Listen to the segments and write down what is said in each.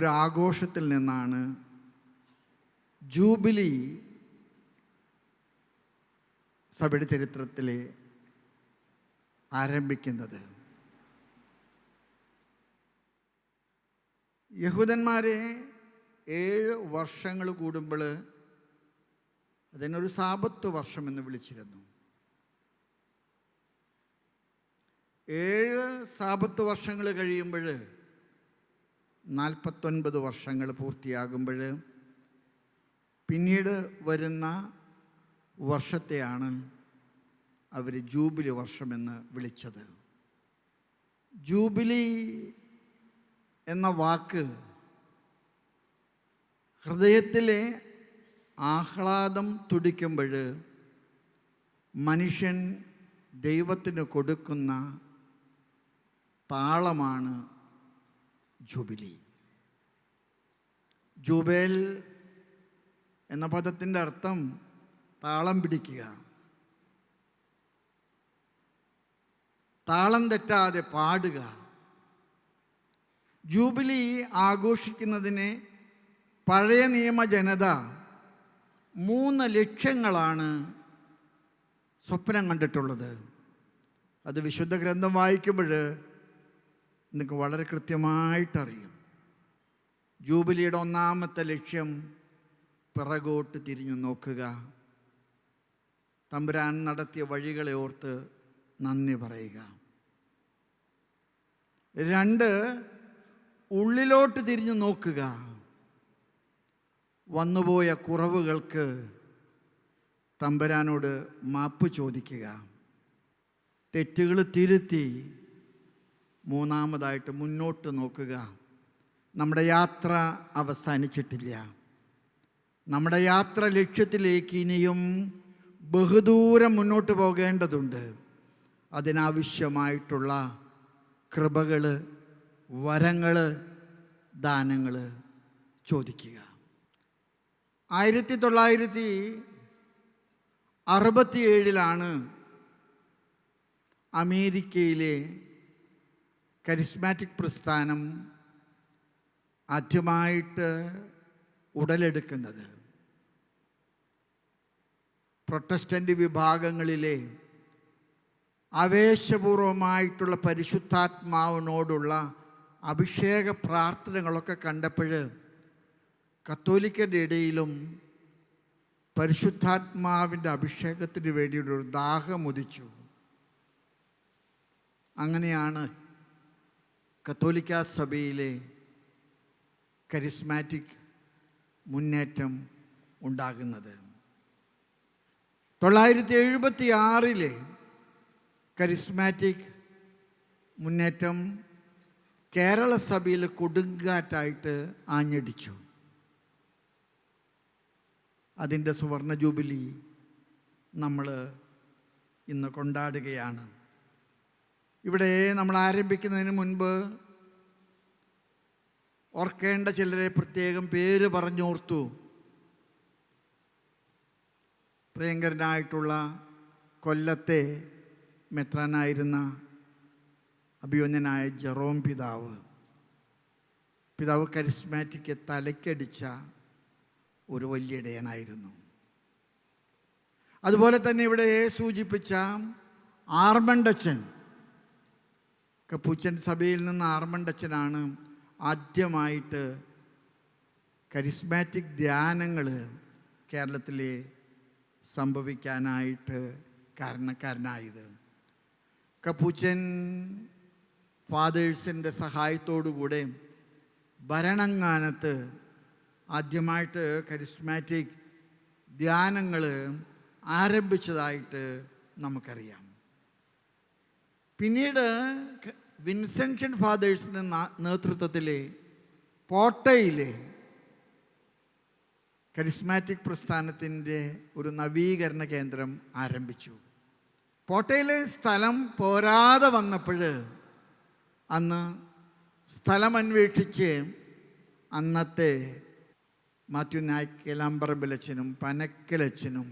ഒരു ആഘോഷത്തിൽ നിന്നാണ് ജൂബിലി സഭയുടെ ചരിത്രത്തിലെ ആരംഭിക്കുന്നത്. യഹൂദന്മാരെ 7 വർഷങ്ങൾ കൂടുമ്പോൾ അതിനൊരു സാബത്ത് വർഷം എന്ന് വിളിച്ചിരുന്നു. 7 സാബത്ത് വർഷങ്ങൾ കഴിയുമ്പോൾ 49 വർഷങ്ങൾ പൂർത്തിയാകുമ്പോൾ പിന്നീട് വരുന്ന വർഷത്തെയാണ് അവർ ജൂബിലി വർഷമെന്ന് വിളിച്ചത്. ജൂബിലി എന്ന വാക്ക് ഹൃദയത്തിലെ ആഹ്ലാദം തുടിക്കുമ്പോൾ മനുഷ്യൻ ദൈവത്തിന് കൊടുക്കുന്ന താളമാണ് ജൂബിലി. ജൂബേൽ എന്ന പദത്തിൻ്റെ അർത്ഥം താളം പിടിക്കുക, താളം തെറ്റാതെ പാടുക. ജൂബിലി ആഘോഷിക്കുന്നതിന് പഴയ നിയമ ജനത 3 ലക്ഷ്യങ്ങളാണ് സ്വപ്നം കണ്ടിട്ടുള്ളത്. അത് വിശുദ്ധ ഗ്രന്ഥം വായിക്കുമ്പോൾ നിങ്ങൾക്ക് വളരെ കൃത്യമായിട്ടറിയും. ജൂബിലിയുടെ 1-ാമത്തെ ലക്ഷ്യം പിറകോട്ട് തിരിഞ്ഞു നോക്കുക, തമ്പുരാൻ നടത്തിയ വഴികളെ ഓർത്ത് നന്ദി പറയുക. 2, ഉള്ളിലോട്ട് തിരിഞ്ഞു നോക്കുക, വന്നുപോയ കുറവുകൾക്ക് തമ്പുരാനോട് മാപ്പ് ചോദിക്കുക, തെറ്റുകൾ തിരുത്തി 3-ാമതായിട്ട് മുന്നോട്ട് നോക്കുക. നമ്മുടെ യാത്ര അവസാനിച്ചിട്ടില്ല. നമ്മുടെ യാത്ര ലക്ഷ്യത്തിലേക്ക് ഇനിയും ബഹുദൂരം മുന്നോട്ട് പോകേണ്ടതുണ്ട്. അതിനാവശ്യമായിട്ടുള്ള കൃപകൾ, വരങ്ങൾ, ദാനങ്ങൾ ചോദിക്കുക. 1967 അമേരിക്കയിലെ കരിസ്മാറ്റിക് പ്രസ്ഥാനം ആദ്യമായിട്ട് ഉടലെടുക്കുന്നത്. പ്രൊട്ടസ്റ്റൻ്റ് വിഭാഗങ്ങളിലെ ആവേശപൂർവമായിട്ടുള്ള പരിശുദ്ധാത്മാവിനോടുള്ള അഭിഷേക പ്രാർത്ഥനകളൊക്കെ കണ്ടപ്പോൾ കത്തോലിക്കരുടെ ഇടയിലും പരിശുദ്ധാത്മാവിൻ്റെ അഭിഷേകത്തിന് വേണ്ടിയൊരു ദാഹമുദിച്ചു. അങ്ങനെയാണ് കത്തോലിക്ക സഭയിലെ കരിസ്മാറ്റിക് മുന്നേറ്റം ഉണ്ടാകുന്നത്. 976 കരിസ്മാറ്റിക് മുന്നേറ്റം കേരള സഭയിൽ കൊടുങ്കാറ്റായിട്ട് ആഞ്ഞടിച്ചു. അതിൻ്റെ സുവർണ ജൂബിലി നമ്മൾ ഇന്ന് കൊണ്ടാടുകയാണ്. ഇവിടെ നമ്മൾ ആരംഭിക്കുന്നതിന് മുൻപ് ഓർക്കേണ്ട ചിലരെ പ്രത്യേകം പേര് പറഞ്ഞോർത്തു. പ്രിയങ്കരനായിട്ടുള്ള കൊല്ലത്തെ മെത്രാനായിരുന്ന അഭിമന്യനായ ജെറോം പിതാവ് കരിസ്മാറ്റിക്ക് തലയ്ക്കടിച്ച ഒരു വലിയ ഇടയനായിരുന്നു. അതുപോലെ തന്നെ ഇവിടെ സൂചിപ്പിച്ച ആർമണ്ടച്ചൻ, കപ്പൂച്ചൻ സഭയിൽ നിന്ന് ആർമണ്ടച്ചനാണ് ആദ്യമായിട്ട് കരിസ്മാറ്റിക് ധ്യാനങ്ങൾ കേരളത്തിൽ സംഭവിക്കാനായിട്ട് കാരണക്കാരനായത്. കപ്പൂച്ചൻ ഫാദേഴ്സിൻ്റെ സഹായത്തോടുകൂടെ ഭരണങ്ങാനത്ത് ആദ്യമായിട്ട് കരിസ്മാറ്റിക് ധ്യാനങ്ങൾ ആരംഭിച്ചതായിട്ട് നമുക്കറിയാം. പിന്നീട് വിൻസെൻഷൻ ഫാദേഴ്സിൻ്റെ നേതൃത്വത്തിൽ പോട്ടയിലെ കരിസ്മാറ്റിക് പ്രസ്ഥാനത്തിൻ്റെ ഒരു നവീകരണ കേന്ദ്രം ആരംഭിച്ചു. പോട്ടയിലെ സ്ഥലം പോരാതെ വന്നപ്പോൾ അന്ന് സ്ഥലം അന്വേഷിച്ച് അന്നത്തെ മാത്യു നായ്ക്കലാമ്പറമ്പിലച്ചനും പനക്കലച്ചനും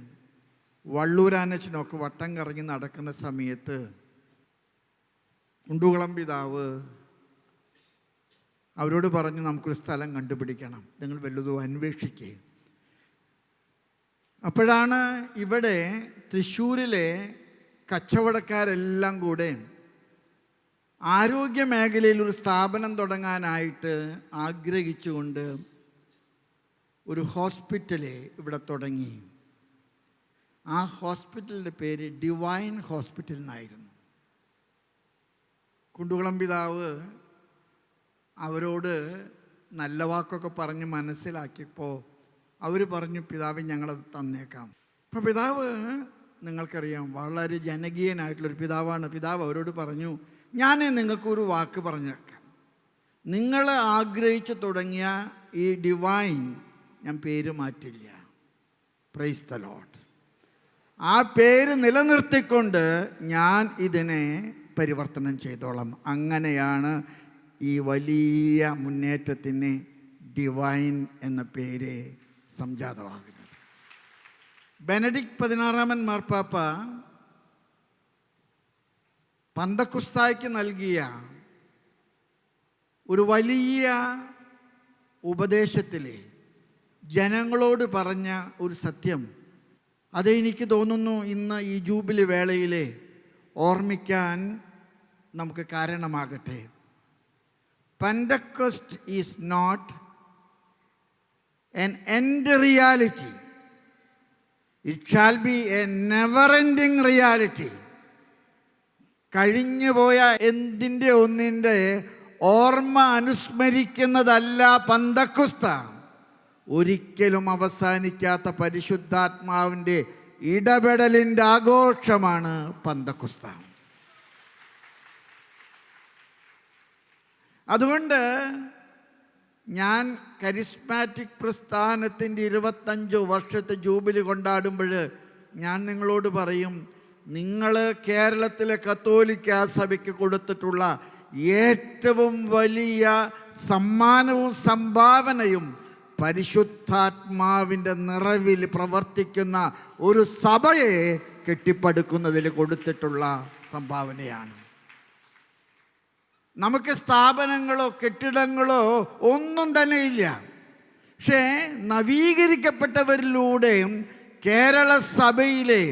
വള്ളൂരാനച്ചനും ഒക്കെ വട്ടം കറങ്ങി നടക്കുന്ന സമയത്ത് കുണ്ടുകുളം പിതാവ് അവരോട് പറഞ്ഞു, നമുക്കൊരു സ്ഥലം കണ്ടുപിടിക്കണം, നിങ്ങൾ വല്ലതും അന്വേഷിക്കുക. അപ്പോഴാണ് ഇവിടെ തൃശ്ശൂരിലെ കച്ചവടക്കാരെല്ലാം കൂടെ ആരോഗ്യ മേഖലയിൽ ഒരു സ്ഥാപനം തുടങ്ങാനായിട്ട് ആഗ്രഹിച്ചുകൊണ്ട് ഒരു ഹോസ്പിറ്റല് ഇവിടെ തുടങ്ങി. ആ ഹോസ്പിറ്റലിൻ്റെ പേര് ഡിവൈൻ ഹോസ്പിറ്റൽ എന്നായിരുന്നു. കുണ്ടുകുളം പിതാവ് അവരോട് നല്ല വാക്കൊക്കെ പറഞ്ഞ് മനസ്സിലാക്കിയപ്പോൾ അവർ പറഞ്ഞു, പിതാവ് ഞങ്ങളത് തന്നേക്കാം. അപ്പോൾ പിതാവ്, നിങ്ങൾക്കറിയാം, വളരെ ജനകീയനായിട്ടുള്ളൊരു പിതാവാണ്. പിതാവ് അവരോട് പറഞ്ഞു, ഞാൻ നിങ്ങൾക്കൊരു വാക്ക് പറഞ്ഞേക്കാം. നിങ്ങൾ ആഗ്രഹിച്ച് തുടങ്ങിയ ഈ ഡിവൈൻ ഞാൻ പേര് മാറ്റില്ല. Praise the lord. ആ പേര് നിലനിർത്തിക്കൊണ്ട് ഞാൻ ഇതിനെ പരിവർത്തനം ചെയ്തോളാം. അങ്ങനെയാണ് ഈ വലിയ മുന്നേറ്റത്തിന് ഡിവൈൻ എന്ന പേര് സംജാതമാകുന്നത്. ബെനഡിക്ട് 16 മാർപ്പാപ്പ പന്തക്കുസ്തായ്ക്ക് നൽകിയ ഒരു വലിയ ഉപദേശത്തിൽ ജനങ്ങളോട് പറഞ്ഞ ഒരു സത്യം, അതെനിക്ക് തോന്നുന്നു ഇന്ന് ഈ ജൂബിലി വേളയിൽ ഓർമ്മിക്കാൻ നമുക്ക് കാരണമാകട്ടെ. Pentecost is not an end reality. It shall be a never-ending reality. കഴിഞ്ഞുപോയ എന്തിൻ്റെ ഒന്നിൻ്റെ ഓർമ്മ അനുസ്മരിക്കുന്നതല്ല പന്തക്കുസ്ത. ഒരിക്കലും അവസാനിക്കാത്ത പരിശുദ്ധാത്മാവിൻ്റെ ഇടപെടലിൻ്റെ ആഘോഷമാണ് പന്തക്കുസ്ത. അതുകൊണ്ട് ഞാൻ കരിസ്മാറ്റിക് പ്രസ്ഥാനത്തിൻ്റെ 25 വർഷത്തെ ജൂബിലി കൊണ്ടാടുമ്പോൾ ഞാൻ നിങ്ങളോട് പറയും, നിങ്ങൾ കേരളത്തിലെ കത്തോലിക്ക സഭയ്ക്ക് കൊടുത്തിട്ടുള്ള ഏറ്റവും വലിയ സമ്മാനവും സംഭാവനയും പരിശുദ്ധാത്മാവിൻ്റെ നിറവിൽ പ്രവർത്തിക്കുന്ന ഒരു സഭയെ കെട്ടിപ്പടുക്കുന്നതിൽ കൊടുത്തിട്ടുള്ള സംഭാവനയാണ്. നമുക്ക് സ്ഥാപനങ്ങളോ കെട്ടിടങ്ങളോ ഒന്നും തന്നെ ഇല്ല. പക്ഷേ നവീകരിക്കപ്പെട്ടവരിലൂടെയും കേരള സഭയിലെ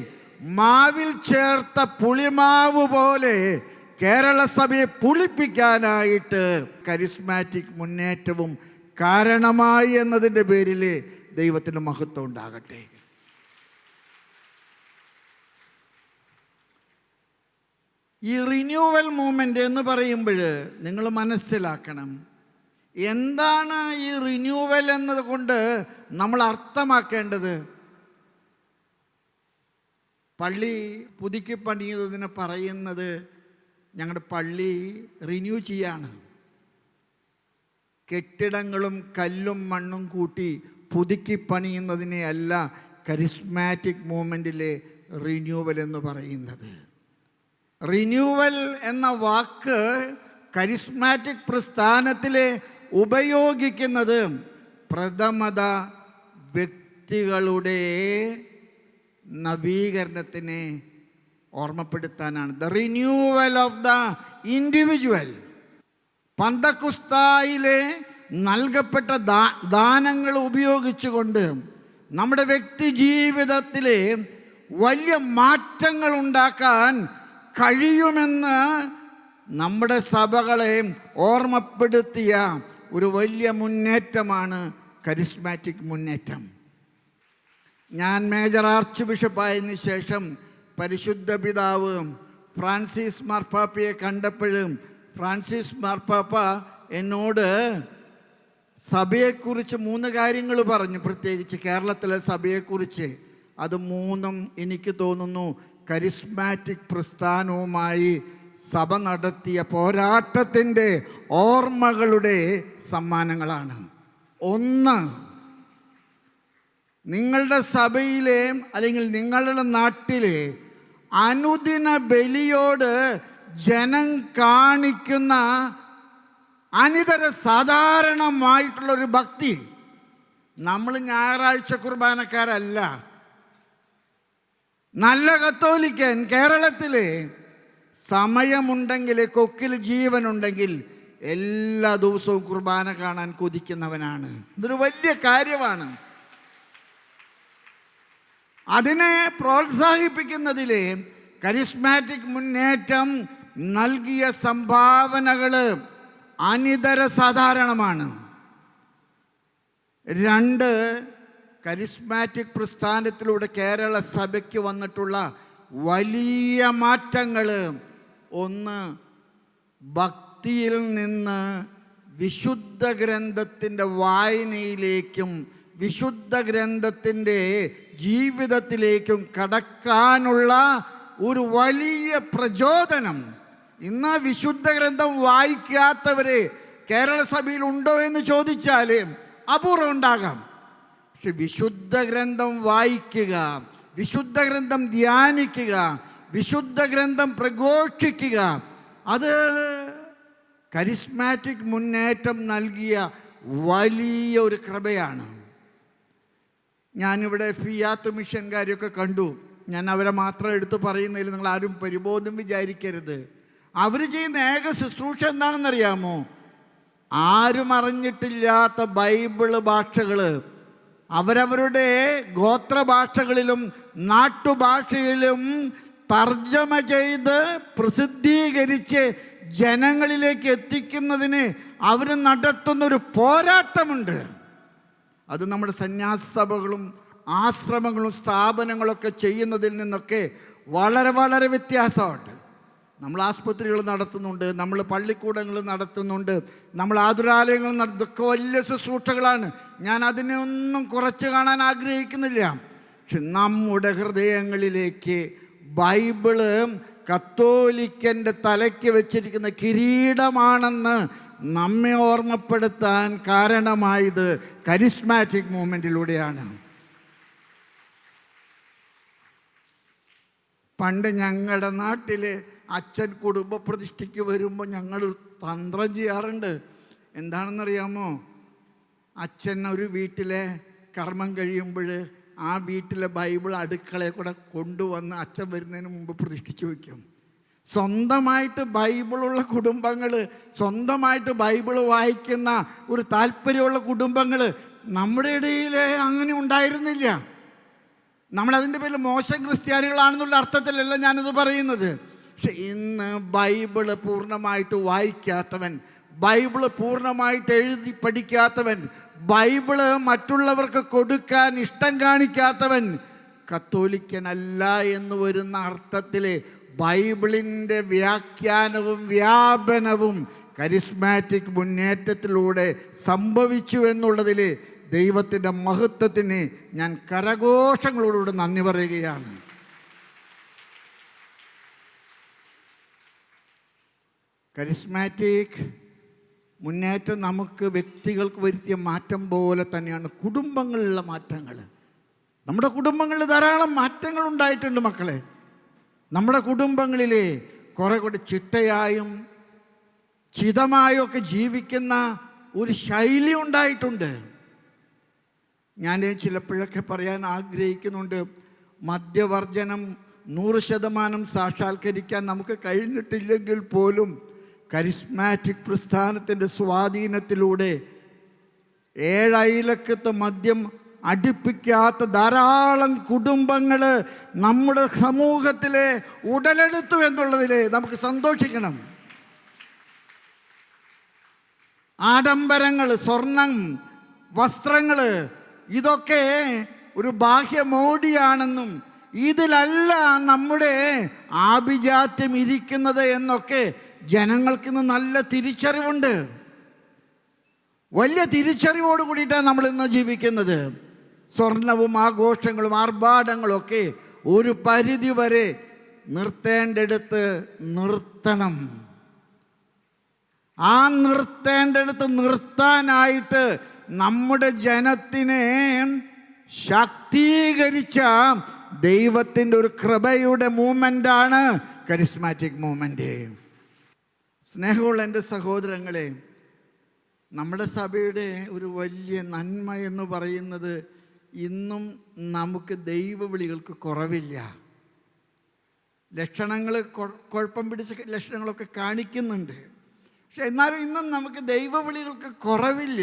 മാവിൽ ചേർത്ത പുളിമാവ് പോലെ കേരള സഭയെ പുളിപ്പിക്കാനായിട്ട് കരിസ്മാറ്റിക് മുന്നേറ്റവും കാരണമായി എന്നതിൻ്റെ പേരിൽ ദൈവത്തിന് മഹത്വം ഉണ്ടാകട്ടെ. ഈ റിന്യൂവൽ മൂവ്മെൻ്റ് എന്ന് പറയുമ്പോൾ നിങ്ങൾ മനസ്സിലാക്കണം, എന്താണ് ഈ റിന്യൂവൽ എന്നതുകൊണ്ട് നമ്മൾ അർത്ഥമാക്കേണ്ടത്. പള്ളി പുതുക്കി പണിയുന്നതിന് പറയുന്നത് ഞങ്ങളുടെ പള്ളി റിന്യൂ ചെയ്യാണ്. കെട്ടിടങ്ങളും കല്ലും മണ്ണും കൂട്ടി പുതുക്കി പണിയുന്നതിനെ അല്ല കരിസ്മാറ്റിക് മൂവ്മെൻറ്റിലെ റിന്യൂവൽ എന്ന് പറയുന്നത്. റിന്യൂവൽ എന്ന വാക്ക് കരിസ്മാറ്റിക് പ്രസ്ഥാനത്തിൽ ഉപയോഗിക്കുന്നത് പ്രഥമത വ്യക്തികളുടെ നവീകരണത്തിനെ ഓർമ്മപ്പെടുത്താനാണ്. The renewal of the individual. പന്തക്കുസ്തായിലെ നൽകപ്പെട്ട ദാനങ്ങൾ ഉപയോഗിച്ചുകൊണ്ട് നമ്മുടെ വ്യക്തി ജീവിതത്തിലെ വലിയ മാറ്റങ്ങൾ ഉണ്ടാക്കാൻ കഴിയുമെന്ന് നമ്മുടെ സഭകളെ ഓർമ്മപ്പെടുത്തിയ ഒരു വലിയ മുന്നേറ്റമാണ് കരിസ്മാറ്റിക് മുന്നേറ്റം. ഞാൻ മേജർ ആർച്ച് ബിഷപ്പായതിനു ശേഷം പരിശുദ്ധ പിതാവ് ഫ്രാൻസിസ് മാർപ്പാപ്പയെ കണ്ടപ്പോഴും ഫ്രാൻസിസ് മാർപ്പാപ്പ എന്നോട് സഭയെക്കുറിച്ച് 3 കാര്യങ്ങൾ പറഞ്ഞു, പ്രത്യേകിച്ച് കേരളത്തിലെ സഭയെക്കുറിച്ച്. അത് 3 എനിക്ക് തോന്നുന്നു കരിസ്മാറ്റിക് പ്രസ്ഥാനവുമായി സഭ നടത്തിയ പോരാട്ടത്തിൻ്റെ ഓർമ്മകളുടെ സമ്മാനങ്ങളാണ്. 1, നിങ്ങളുടെ സഭയിലെ അല്ലെങ്കിൽ നിങ്ങളുടെ നാട്ടിലെ അനുദിന ബലിയോട് ജനം കാണിക്കുന്ന അനിതര സാധാരണമായിട്ടുള്ളൊരു ഭക്തി. നമ്മൾ ഞായറാഴ്ച കുർബാനക്കാരല്ല. നല്ല കത്തോലിക്കൻ കേരളത്തിൽ സമയമുണ്ടെങ്കിൽ, കൊക്കിൽ ജീവനുണ്ടെങ്കിൽ എല്ലാ ദിവസവും കുർബാന കാണാൻ കൊതിക്കുന്നവനാണ്. ഇതൊരു വലിയ കാര്യമാണ്. അതിനെ പ്രോത്സാഹിപ്പിക്കുന്നതിൽ കരിസ്മാറ്റിക് മുന്നേറ്റം നൽകിയ സംഭാവനകൾ അനിതര സാധാരണമാണ്. 2, കരിസ്മാറ്റിക് പ്രസ്ഥാനത്തിലൂടെ കേരള സഭയ്ക്ക് വന്നിട്ടുള്ള വലിയ മാറ്റങ്ങൾ. 1, ഭക്തിയിൽ നിന്ന് വിശുദ്ധ ഗ്രന്ഥത്തിൻ്റെ വായനയിലേക്കും വിശുദ്ധ ഗ്രന്ഥത്തിൻ്റെ ജീവിതത്തിലേക്കും കടക്കാനുള്ള ഒരു വലിയ പ്രചോദനം. ഇന്ന് വിശുദ്ധ ഗ്രന്ഥം വായിക്കാത്തവർ കേരള സഭയിൽ ഉണ്ടോ എന്ന് ചോദിച്ചാൽ അപൂർവം ഉണ്ടാകാം. പക്ഷെ വിശുദ്ധ ഗ്രന്ഥം വായിക്കുക, വിശുദ്ധ ഗ്രന്ഥം ധ്യാനിക്കുക, വിശുദ്ധ ഗ്രന്ഥം പ്രഘോഷിക്കുക, അത് കരിസ്മാറ്റിക് മുന്നേറ്റം നൽകിയ വലിയ ഒരു കൃപയാണ്. ഞാനിവിടെ ഫിയാത്ത് മിഷൻകാരെയൊക്കെ കണ്ടു. ഞാൻ അവരെ മാത്രം എടുത്ത് പറയുന്നതിൽ നിങ്ങൾ ആരും പരിബോധം വിചാരിക്കരുത്. അവർ ചെയ്യുന്ന ഏക ശുശ്രൂഷ എന്താണെന്നറിയാമോ? ആരും അറിഞ്ഞിട്ടില്ലാത്ത ബൈബിള് ഭാഷകൾ അവരവരുടെ ഗോത്രഭാഷകളിലും നാട്ടുഭാഷയിലും തർജ്ജമ ചെയ്ത് പ്രസിദ്ധീകരിച്ച് ജനങ്ങളിലേക്ക് എത്തിക്കുന്നതിന് അവർ നടത്തുന്നൊരു പോരാട്ടമുണ്ട്. അത് നമ്മുടെ സന്യാസ സഭകളും ആശ്രമങ്ങളും സ്ഥാപനങ്ങളൊക്കെ ചെയ്യുന്നതിൽ നിന്നൊക്കെ വളരെ വളരെ വ്യത്യാസമുണ്ട്. നമ്മൾ ആസ്പത്രികൾ നടത്തുന്നുണ്ട്, നമ്മൾ പള്ളിക്കൂടങ്ങൾ നടത്തുന്നുണ്ട്, നമ്മൾ ആതുരാലയങ്ങൾ ഇതൊക്കെ വലിയ ശുശ്രൂഷകളാണ്. ഞാൻ അതിനെ ഒന്നും കുറച്ച് കാണാൻ ആഗ്രഹിക്കുന്നില്ല. പക്ഷെ നമ്മുടെ ഹൃദയങ്ങളിലേക്ക് ബൈബിള് കത്തോലിക്കൻ്റെ തലയ്ക്ക് വെച്ചിരിക്കുന്ന കിരീടമാണെന്ന് നമ്മെ ഓർമ്മപ്പെടുത്താൻ കാരണമായത് കരിസ്മാറ്റിക് മൂവ്മെൻറ്റിലൂടെയാണ്. പണ്ട് ഞങ്ങളുടെ നാട്ടിൽ അച്ഛൻ കുടുംബ പ്രതിഷ്ഠയ്ക്ക് വരുമ്പോൾ ഞങ്ങൾ തന്ത്രം ചെയ്യാറുണ്ട്. എന്താണെന്നറിയാമോ? അച്ഛൻ ഒരു വീട്ടിലെ കർമ്മം കഴിയുമ്പോൾ ആ വീട്ടിലെ ബൈബിൾ അടുക്കളയിൽ കൂടെ കൊണ്ടുവന്ന് അച്ഛൻ വരുന്നതിന് മുമ്പ് പ്രതിഷ്ഠിച്ച് വയ്ക്കും. സ്വന്തമായിട്ട് ബൈബിളുള്ള കുടുംബങ്ങൾ, സ്വന്തമായിട്ട് ബൈബിൾ വായിക്കുന്ന ഒരു താല്പര്യമുള്ള കുടുംബങ്ങൾ നമ്മുടെ ഇടയിൽ അങ്ങനെ ഉണ്ടായിരുന്നില്ല. നമ്മളതിൻ്റെ പേരിൽ മോശം ക്രിസ്ത്യാനികളാണെന്നുള്ള അർത്ഥത്തിലല്ല ഞാനിത് പറയുന്നത്. പക്ഷെ ഇന്ന് ബൈബിള് പൂർണ്ണമായിട്ട് വായിക്കാത്തവൻ, ബൈബിള് പൂർണ്ണമായിട്ട് എഴുതി പഠിക്കാത്തവൻ, ബൈബിള് മറ്റുള്ളവർക്ക് കൊടുക്കാൻ ഇഷ്ടം കാണിക്കാത്തവൻ കത്തോലിക്കനല്ല എന്ന് വരുന്ന അർത്ഥത്തിൽ ബൈബിളിൻ്റെ വ്യാഖ്യാനവും വ്യാപനവും കരിസ്മാറ്റിക് മുന്നേറ്റത്തിലൂടെ സംഭവിച്ചു എന്നുള്ളതിൽ ദൈവത്തിൻ്റെ മഹത്വത്തിന് ഞാൻ കരഘോഷങ്ങളോടുകൂടി നന്ദി പറയുകയാണ്. കരിസ്മാറ്റിക് മുന്നേറ്റം നമുക്ക് വ്യക്തികൾക്ക് വരുത്തിയ മാറ്റം പോലെ തന്നെയാണ് കുടുംബങ്ങളിലുള്ള മാറ്റങ്ങൾ. നമ്മുടെ കുടുംബങ്ങളിൽ ധാരാളം മാറ്റങ്ങൾ ഉണ്ടായിട്ടുണ്ട് മക്കളെ. നമ്മുടെ കുടുംബങ്ങളിൽ കുറെ കൂടി ചിട്ടയായും ചിതമായും ഒക്കെ ജീവിക്കുന്ന ഒരു ശൈലി ഉണ്ടായിട്ടുണ്ട്. ഞാൻ ചിലപ്പോഴൊക്കെ പറയാൻ ആഗ്രഹിക്കുന്നുണ്ട്, മദ്യവർജനം 100% സാക്ഷാത്കരിക്കാൻ നമുക്ക് കഴിഞ്ഞിട്ടില്ലെങ്കിൽ പോലും കരിസ്മാറ്റിക് പ്രസ്ഥാനത്തിൻ്റെ സ്വാധീനത്തിലൂടെ 7 അയലക്കത്ത് മദ്യം അടുപ്പിക്കാത്ത ധാരാളം കുടുംബങ്ങൾ നമ്മുടെ സമൂഹത്തിൽ ഉടലെടുത്തു എന്നുള്ളതിൽ നമുക്ക് സന്തോഷിക്കണം. ആഡംബരങ്ങൾ, സ്വർണം, വസ്ത്രങ്ങൾ, ഇതൊക്കെ ഒരു ബാഹ്യമോടിയാണെന്നും ഇതിലല്ല നമ്മുടെ ആഭിജാത്യം ഇരിക്കുന്നത് എന്നൊക്കെ ജനങ്ങൾക്കിന്ന് നല്ല തിരിച്ചറിവുണ്ട്. വലിയ തിരിച്ചറിവോട് കൂടിയിട്ടാണ് നമ്മളിന്ന് ജീവിക്കുന്നത്. സ്വർണവും ആഘോഷങ്ങളും ആർഭാടങ്ങളും ഒക്കെ ഒരു പരിധി വരെ നിർത്തേണ്ടടുത്ത് നിർത്തണം. ആ നിർത്തേണ്ടടുത്ത് നിർത്താനായിട്ട് നമ്മുടെ ജനത്തിനെ ശാക്തീകരിച്ച ദൈവത്തിൻ്റെ ഒരു കൃപയുടെ മൂവ്മെൻ്റാണ് കരിസ്മാറ്റിക് മൂവ്മെൻ്റ്. സ്നേഹമുള്ള എൻ്റെ സഹോദരങ്ങളെ, നമ്മുടെ സഭയുടെ ഒരു വലിയ നന്മ എന്ന് പറയുന്നത് ഇന്നും നമുക്ക് ദൈവവിളികൾക്ക് കുറവില്ല. ലക്ഷണങ്ങൾ കുഴപ്പം പിടിച്ച ലക്ഷണങ്ങളൊക്കെ കാണിക്കുന്നുണ്ട്. പക്ഷെ എന്നാലും ഇന്നും നമുക്ക് ദൈവവിളികൾക്ക് കുറവില്ല.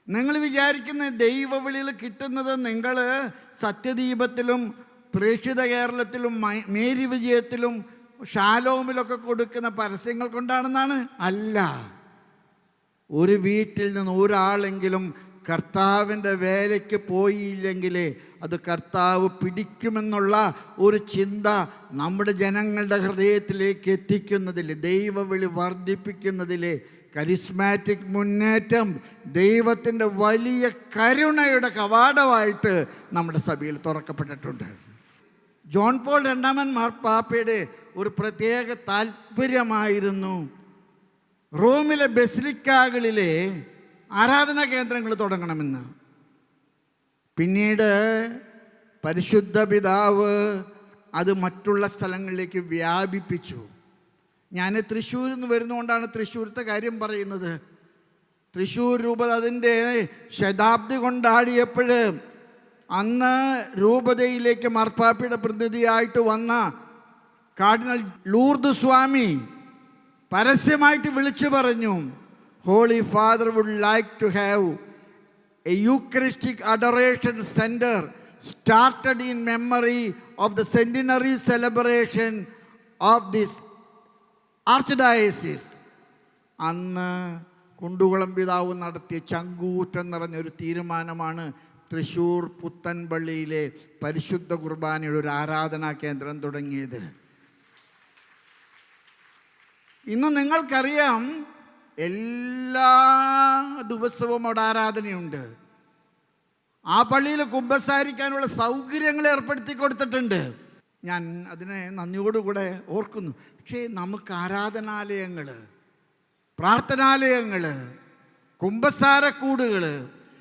നിങ്ങൾ വിചാരിക്കുന്ന ദൈവവിളികൾ കിട്ടുന്നത് നിങ്ങൾ സത്യദീപത്തിലും പ്രേക്ഷിത കേരളത്തിലും മേരി വിജയത്തിലും ഷാലോമിലൊക്കെ കൊടുക്കുന്ന പരസ്യങ്ങൾ കൊണ്ടാണെന്നാണ്? അല്ല. ഒരു വീട്ടിൽ നിന്ന് ഒരാളെങ്കിലും കർത്താവിൻ്റെ വേലയ്ക്ക് പോയില്ലെങ്കിൽ അത് കർത്താവ് പിടിക്കുമെന്നുള്ള ഒരു ചിന്ത നമ്മുടെ ജനങ്ങളുടെ ഹൃദയത്തിലേക്ക് എത്തിക്കുന്നതിൽ, ദൈവവിളി വർദ്ധിപ്പിക്കുന്നതിൽ കരിസ്മാറ്റിക് മുന്നേറ്റം ദൈവത്തിൻ്റെ വലിയ കരുണയുടെ കവാടമായിട്ട് നമ്മുടെ സഭയിൽ തുറക്കപ്പെട്ടിട്ടുണ്ട്. ജോൺ പോൾ രണ്ടാമൻ മാർപ്പാപ്പയുടെ ഒരു പ്രത്യേക താല്പര്യമായിരുന്നു റോമിലെ ബസിലിക്കകളിലെ ആരാധനാ കേന്ദ്രങ്ങൾ തുടങ്ങണമെന്ന്. പിന്നീട് പരിശുദ്ധ പിതാവ് അത് മറ്റുള്ള സ്ഥലങ്ങളിലേക്ക് വ്യാപിപ്പിച്ചു. ഞാൻ തൃശ്ശൂരിൽ നിന്ന് വരുന്നതുകൊണ്ടാണ് തൃശ്ശൂരത്തെ കാര്യം പറയുന്നത്. തൃശ്ശൂർ രൂപത അതിൻ്റെ ശതാബ്ദി കൊണ്ടാടിയപ്പോൾ അന്ന് രൂപതയിലേക്ക് മാർപ്പാപ്പയുടെ പ്രതിനിധിയായിട്ട് വന്ന കാർഡിനൽ ലൂർദ് സ്വാമി പരസ്യമായിട്ട് വിളിച്ചു പറഞ്ഞു, holy father would like to have a eucharistic adoration centre started in memory of the centenary celebration of this archdiocese. അന്ന് കുണ്ടുകുളം പിതാവ് നടത്തിയ ചങ്കൂറ്റം നിറഞ്ഞൊരു തീരുമാനമാണ് തൃശ്ശൂർ പുത്തൻപള്ളിയിലെ പരിശുദ്ധ കുർബാനയുടെ ഒരു ആരാധനാ കേന്ദ്രം തുടങ്ങിയത്. ഇന്ന് നിങ്ങൾക്കറിയാം, എല്ലാ ദിവസവും അവിടെ ആരാധനയുണ്ട്. ആ പള്ളിയിൽ കുമ്പസാരിക്കാനുള്ള സൗകര്യങ്ങൾ ഏർപ്പെടുത്തി കൊടുത്തിട്ടുണ്ട്. ഞാൻ അതിനെ നന്ദിയോടുകൂടെ ഓർക്കുന്നു. പക്ഷേ നമുക്ക് ആരാധനാലയങ്ങൾ, പ്രാർത്ഥനാലയങ്ങൾ, കുമ്പസാരക്കൂടുകൾ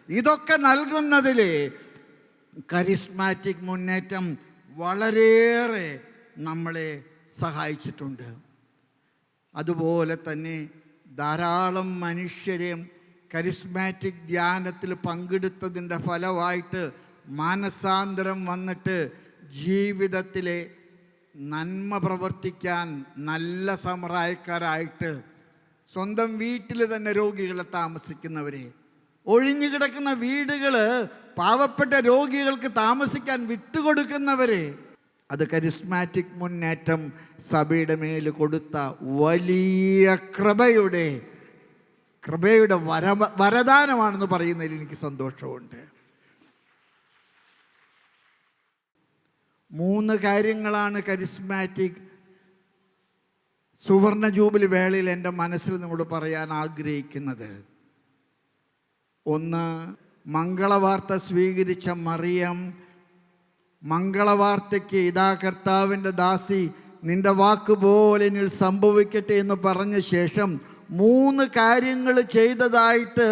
ഇതൊക്കെ നൽകുന്നതിൽ കരിസ്മാറ്റിക് മുന്നേറ്റം വളരെയേറെ നമ്മളെ സഹായിച്ചിട്ടുണ്ട്. അതുപോലെ തന്നെ ധാരാളം മനുഷ്യരെ കരിസ്മാറ്റിക് ധ്യാനത്തിൽ പങ്കെടുത്തതിൻ്റെ ഫലമായിട്ട് മാനസാന്തരം വന്നിട്ട് ജീവിതത്തിലെ നന്മ പ്രവർത്തിക്കാൻ നല്ല സമറായക്കാരായിട്ട് സ്വന്തം വീട്ടിൽ തന്നെ രോഗികളെ താമസിക്കുന്നവരെ, ഒഴിഞ്ഞു കിടക്കുന്ന വീടുകൾ പാവപ്പെട്ട രോഗികൾക്ക് താമസിക്കാൻ വിട്ടുകൊടുക്കുന്നവരെ, അത് കരിസ്മാറ്റിക് മുന്നേറ്റം സഭയുടെ മേൽ കൊടുത്ത വലിയ കൃപയുടെ വരദാനമാണെന്ന് പറയുന്നതിൽ എനിക്ക് സന്തോഷമുണ്ട്. 3 കാര്യങ്ങളാണ് കരിസ്മാറ്റിക് സുവർണ ജൂബിലി വേളയിൽ എൻ്റെ മനസ്സിൽ നിങ്ങളോട് പറയാൻ ആഗ്രഹിക്കുന്നത്. 1, മംഗളവാർത്ത സ്വീകരിച്ച മറിയം മംഗളവാർത്തയ്ക്ക് ഇതാ കർത്താവിൻ്റെ ദാസി നിന്റെ വാക്കുപോലെ എന്നിൽ സംഭവിക്കട്ടെ എന്ന് പറഞ്ഞ ശേഷം 3 കാര്യങ്ങൾ ചെയ്തതായിട്ട്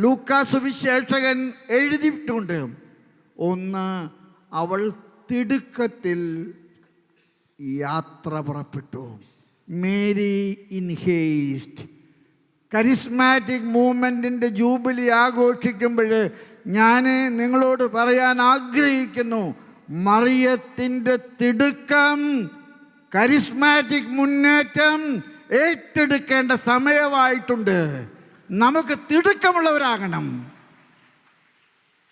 ലൂക്കാ സുവിശേഷകൻ എഴുതിയിട്ടുണ്ട്. 1, അവൾ തിടുക്കത്തിൽ യാത്ര പുറപ്പെട്ടു. Mary in haste. കരിസ്മാറ്റിക് മൂവ്മെൻറ്റിൻ്റെ ജൂബിലി ആഘോഷിക്കുമ്പോൾ ഞാൻ നിങ്ങളോട് പറയാൻ ആഗ്രഹിക്കുന്നു, മറിയത്തിൻ്റെ തിടുക്കം കരിസ്മാറ്റിക് മുന്നേറ്റം ഏറ്റെടുക്കേണ്ട സമയമായിട്ടുണ്ട്. നമുക്ക് തിടുക്കമുള്ളവരാകണം.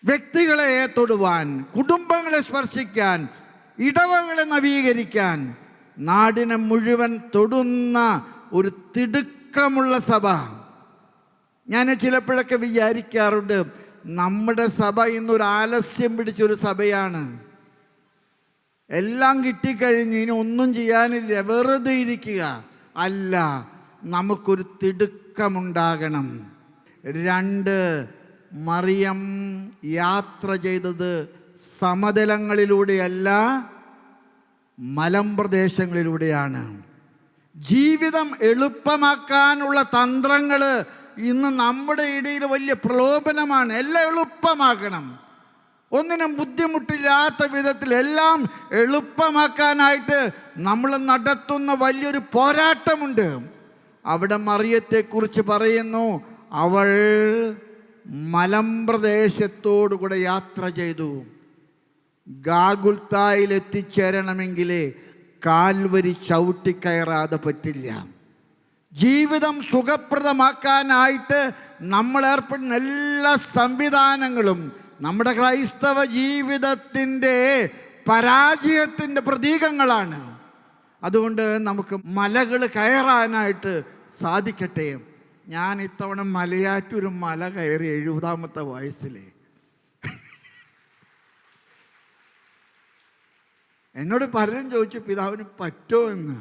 വ്യക്തികളെ തൊടുവാൻ, കുടുംബങ്ങളെ സ്പർശിക്കാൻ, ഇടവകളെ നവീകരിക്കാൻ, നാടിനെ മുഴുവൻ തൊടുന്ന ഒരു തിടുക്കമുള്ള സഭ. ഞാൻ ചിലപ്പോഴൊക്കെ വിചാരിക്കാറുണ്ട്, നമ്മുടെ സഭ ഇന്നൊരു ആലസ്യം പിടിച്ചൊരു സഭയാണ്. എല്ലാം കിട്ടിക്കഴിഞ്ഞു, ഇനി ഒന്നും ചെയ്യാനില്ല, വെറുതെ ഇരിക്കുക. അല്ല, നമുക്കൊരു തിടുക്കമുണ്ടാകണം. 2, മറിയം യാത്ര ചെയ്തത് സമതലങ്ങളിലൂടെയല്ല, മലമ്പ്രദേശങ്ങളിലൂടെയാണ്. ജീവിതം എളുപ്പമാക്കാനുള്ള തന്ത്രങ്ങൾ ഇന്ന് നമ്മുടെ ഇടയിൽ വലിയ പ്രലോഭനമാണ്. എല്ലാം എളുപ്പമാക്കണം, ഒന്നിനും ബുദ്ധിമുട്ടില്ലാത്ത വിധത്തിൽ എല്ലാം എളുപ്പമാക്കാനായിട്ട് നമ്മൾ നടത്തുന്ന വലിയൊരു പോരാട്ടമുണ്ട്. അവിടെ മറിയത്തെക്കുറിച്ച് പറയുന്നു, അവൾ മലമ്പ്രദേശത്തോടുകൂടെ യാത്ര ചെയ്തു. ഗാഗുൽത്തായിൽ എത്തിച്ചേരണമെങ്കിൽ കാൽവരി ചവിട്ടിക്കയറാതെ പറ്റില്ല. ജീവിതം സുഖപ്രദമാക്കാനായിട്ട് നമ്മൾ ഏർപ്പെടുന്ന എല്ലാ സംവിധാനങ്ങളും നമ്മുടെ ക്രൈസ്തവ ജീവിതത്തിൻ്റെ പരാജയത്തിൻ്റെ പ്രതീകങ്ങളാണ്. അതുകൊണ്ട് നമുക്ക് മലകൾ കയറാനായിട്ട് സാധിക്കട്ടെ. ഞാൻ ഇത്തവണ മലയാറ്റൂർ മല കയറി 70ാമത്തെ വയസ്സിൽ. എന്നോട് പലരും ചോദിച്ചു പിതാവിന് പറ്റുമോ എന്ന്.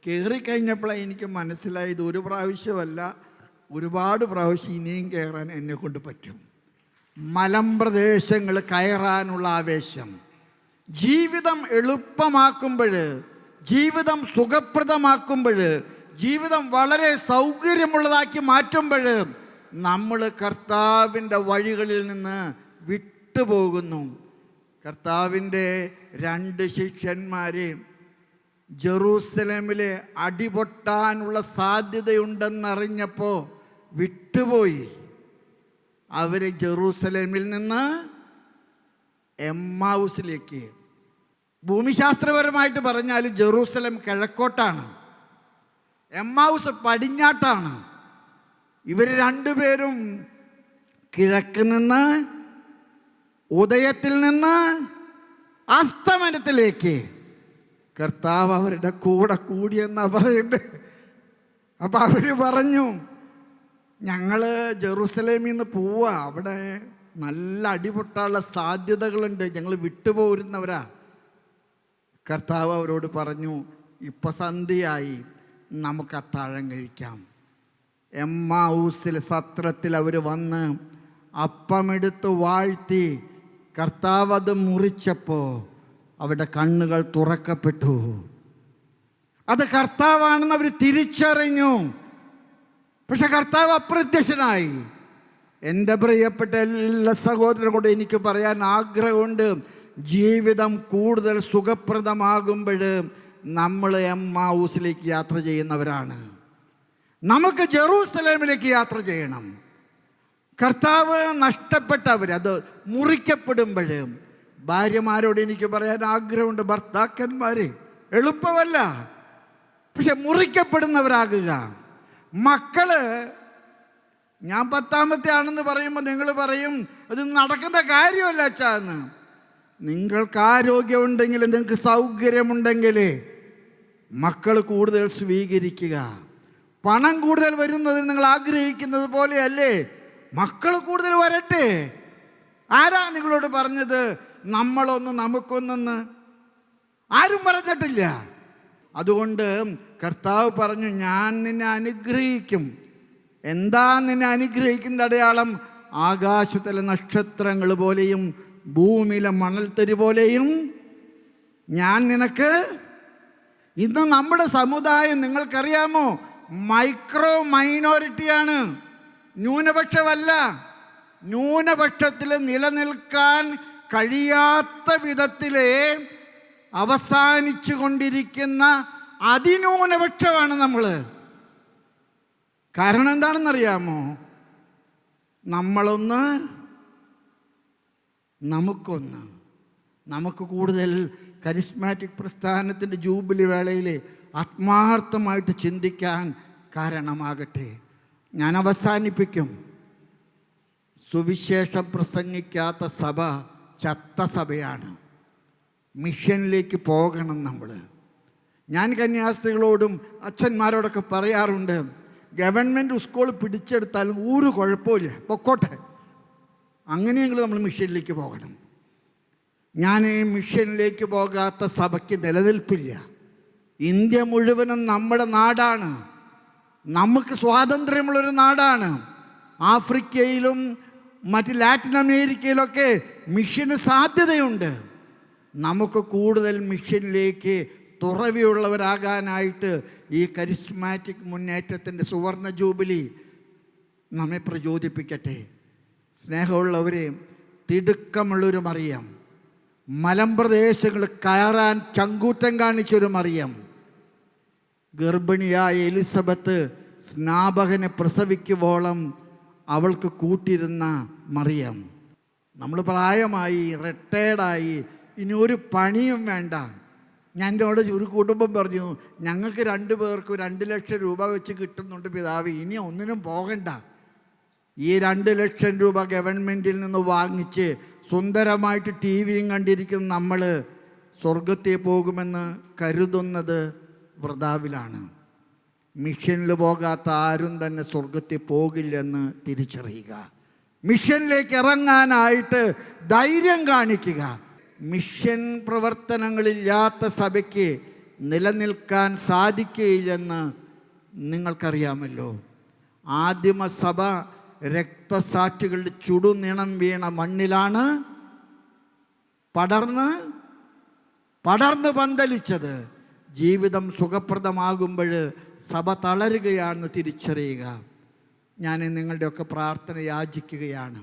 കയറിക്കഴിഞ്ഞപ്പോഴാണ് എനിക്ക് മനസ്സിലായത് ഒരു പ്രാവശ്യമല്ല, ഒരുപാട് പ്രാവശ്യം ഇനിയും കയറാൻ എന്നെക്കൊണ്ട് പറ്റും. മലമ്പ്രദേശങ്ങൾ കയറാനുള്ള ആവേശം, ജീവിതം എളുപ്പമാക്കുമ്പോൾ, ജീവിതം സുഖപ്രദമാക്കുമ്പോൾ, ജീവിതം വളരെ സൗകര്യമുള്ളതാക്കി മാറ്റുമ്പോൾ നമ്മൾ കർത്താവിൻ്റെ വഴികളിൽ നിന്ന് വിട്ടുപോകുന്നു. കർത്താവിൻ്റെ 2 ശിഷ്യന്മാരെ ജെറൂസലേമിലെ അടിപൊട്ടാനുള്ള സാധ്യതയുണ്ടെന്നറിഞ്ഞപ്പോൾ വിട്ടുപോയി. അവർ ജെറൂസലേമിൽ നിന്ന് എമ്മാവൂസിലേക്ക്. ഭൂമിശാസ്ത്രപരമായിട്ട് പറഞ്ഞാൽ ജെറൂസലേം കിഴക്കോട്ടാണ്, എമ്മാവൂസ് പടിഞ്ഞാട്ടാണ്. ഇവർ രണ്ടുപേരും കിഴക്ക് നിന്ന്, ഉദയത്തിൽ നിന്ന് അസ്തമനത്തിലേക്ക് കർത്താവ് അവരുടെ കൂടെ കൂടിയെന്നാ പറയുന്നത്. അപ്പം അവർ പറഞ്ഞു, ഞങ്ങൾ ജെറൂസലേമിൽ നിന്ന് പോവാ, അവിടെ നല്ല അടിപൊട്ടാനുള്ള സാധ്യതകളുണ്ട്, ഞങ്ങൾ വിട്ടുപോരുന്നവരാ. കർത്താവ് അവരോട് പറഞ്ഞു, ഇപ്പം സന്ധ്യയായി, നമുക്ക് അത്താഴം കഴിക്കാം. എമ്മാവൂസിൽ സത്രത്തിൽ അവർ വന്ന് അപ്പമെടുത്ത് വാഴ്ത്തി കർത്താവ് അത് മുറിച്ചപ്പോൾ അവരുടെ കണ്ണുകൾ തുറക്കപ്പെട്ടു. അത് കർത്താവാണെന്ന് അവർ തിരിച്ചറിഞ്ഞു. പക്ഷെ കർത്താവ് അപ്രത്യക്ഷനായി. എൻ്റെ പ്രിയപ്പെട്ട എല്ലാ സഹോദരനോട് എനിക്ക് പറയാൻ ആഗ്രഹമുണ്ട്, ജീവിതം കൂടുതൽ സുഖപ്രദമാകുമ്പോൾ നമ്മൾ എമ്മാവൂസിലേക്ക് യാത്ര ചെയ്യുന്നവരാണ്. നമുക്ക് ജെറൂസലേമിലേക്ക് യാത്ര ചെയ്യണം. കർത്താവ് നഷ്ടപ്പെട്ടവർ, അത് മുറിക്കപ്പെടുമ്പോൾ, ഭാര്യമാരോട് എനിക്ക് പറയാൻ ആഗ്രഹമുണ്ട്, ഭർത്താക്കന്മാർ എളുപ്പമല്ല, പക്ഷെ മുറിക്കപ്പെടുന്നവരാകുക. മക്കള്, ഞാൻ 10ാമത്തെ ആണെന്ന് പറയുമ്പോൾ നിങ്ങൾ പറയും അത് നടക്കുന്ന കാര്യമല്ല അച്ഛാ എന്ന്. നിങ്ങൾക്ക് ആരോഗ്യമുണ്ടെങ്കിൽ, നിങ്ങൾക്ക് സൗകര്യമുണ്ടെങ്കിൽ മക്കൾ കൂടുതൽ സ്വീകരിക്കുക. പണം കൂടുതൽ വരുന്നത് നിങ്ങൾ ആഗ്രഹിക്കുന്നത് പോലെയല്ലേ, മക്കൾ കൂടുതൽ വരട്ടെ. ആരാ നിങ്ങളോട് പറഞ്ഞത് നമ്മളൊന്ന് നമുക്കൊന്നെന്ന്? ആരും പറഞ്ഞിട്ടില്ല. അതുകൊണ്ട് കർത്താവ് പറഞ്ഞു, ഞാൻ നിന്നെ അനുഗ്രഹിക്കും. എന്താ നിന്നെ അനുഗ്രഹിക്കുന്ന അടയാളം? ആകാശത്തിലെ നക്ഷത്രങ്ങൾ പോലെയും ഭൂമിയിലെ മണൽത്തരി പോലെയും ഞാൻ നിനക്ക്. ഇന്ന് നമ്മുടെ സമുദായം നിങ്ങൾക്കറിയാമോ, മൈക്രോ മൈനോറിറ്റിയാണ്, ന്യൂനപക്ഷമല്ല. ന്യൂനപക്ഷത്തിൽ നിലനിൽക്കാൻ കഴിയാത്ത വിധത്തിലെ അവസാനിച്ചു കൊണ്ടിരിക്കുന്ന അതിന്യൂനപക്ഷമാണ് നമ്മൾ. കാരണം എന്താണെന്നറിയാമോ? നമ്മളൊന്ന് നമുക്കൊന്ന്. നമുക്ക് കൂടുതൽ കരിസ്മാറ്റിക് പ്രസ്ഥാനത്തിൻ്റെ ജൂബിലി വേളയിൽ ആത്മാർത്ഥമായിട്ട് ചിന്തിക്കാൻ കാരണമാകട്ടെ. ഞാൻ അവസാനിപ്പിക്കും. സുവിശേഷം പ്രസംഗിക്കാത്ത സഭ ചത്ത സഭയാണ്. മിഷനിലേക്ക് പോകണം നമ്മൾ. ഞാൻ കന്യാസ്ത്രീകളോടും അച്ഛന്മാരോടൊക്കെ പറയാറുണ്ട്, ഗവൺമെൻറ് സ്കൂൾ പിടിച്ചെടുത്താലും ഒരു കുഴപ്പമില്ല, പൊക്കോട്ടെ. അങ്ങനെയെങ്കിലും നമ്മൾ മിഷനിലേക്ക് പോകണം. ഞാൻ മിഷനിലേക്ക് പോകാത്ത സഭയ്ക്ക് നിലനിൽപ്പില്ല. ഇന്ത്യ മുഴുവനും നമ്മുടെ നാടാണ്, നമുക്ക് സ്വാതന്ത്ര്യമുള്ളൊരു നാടാണ്. ആഫ്രിക്കയിലും മറ്റ് ലാറ്റിൻ അമേരിക്കയിലൊക്കെ മിഷന് സാധ്യതയുണ്ട്. നമുക്ക് കൂടുതൽ മിഷനിലേക്ക് തുറവിയുള്ളവരാകാനായിട്ട് ഈ കരിസ്മാറ്റിക് മുന്നേറ്റത്തിൻ്റെ സുവർണ ജൂബിലി നമ്മെ പ്രചോദിപ്പിക്കട്ടെ. സ്നേഹമുള്ളവരെ, തിടുക്കമുള്ളൊരു മറിയം, മലമ്പ്രദേശങ്ങൾ കയറാൻ ചങ്കൂറ്റം കാണിച്ചൊരു മറിയം, ഗർഭിണിയായ എലിസബത്ത് സ്നാപകനെ പ്രസവിക്കുവോളം അവൾക്ക് കൂട്ടിരുന്ന മറിയം. നമ്മൾ പ്രായമായി, റിട്ടയർഡായി, ഇനി ഒരു പണിയും വേണ്ട, എന്നോട് ഒരു കുടുംബം പറഞ്ഞു, ഞങ്ങൾക്ക് 2 പേർക്ക് 2 ലക്ഷം രൂപ വെച്ച് കിട്ടുന്നുണ്ട് പിതാവ്, ഇനി ഒന്നിനും പോകണ്ട. ഈ 2 ലക്ഷം രൂപ ഗവൺമെൻറ്റിൽ നിന്ന് വാങ്ങിച്ച് സുന്ദരമായിട്ട് ടി വിയും കണ്ടിരിക്കുന്ന നമ്മൾ സ്വർഗത്തിൽ പോകുമെന്ന് കരുതുന്നത് വൃഥാവിലാണ്. മിഷനിൽ പോകാത്ത ആരും തന്നെ സ്വർഗത്തിൽ പോകില്ലെന്ന് തിരിച്ചറിയുക. മിഷനിലേക്ക് ഇറങ്ങാനായിട്ട് ധൈര്യം കാണിക്കുക. മിഷൻ പ്രവർത്തനങ്ങളില്ലാത്ത സഭയ്ക്ക് നിലനിൽക്കാൻ സാധിക്കുകയില്ലെന്ന് നിങ്ങൾക്കറിയാമല്ലോ. ആദിമസഭ രക്തസാക്ഷികളുടെ ചുടുനിണം വീണ മണ്ണിലാണ് പടർന്ന് പന്തലിച്ചത്. ജീവിതം സുഖപ്രദമാകുമ്പോൾ സഭ തളരുകയാണെന്ന് തിരിച്ചറിയുക. ഞാൻ നിങ്ങളുടെയൊക്കെ പ്രാർത്ഥന യാചിക്കുകയാണ്.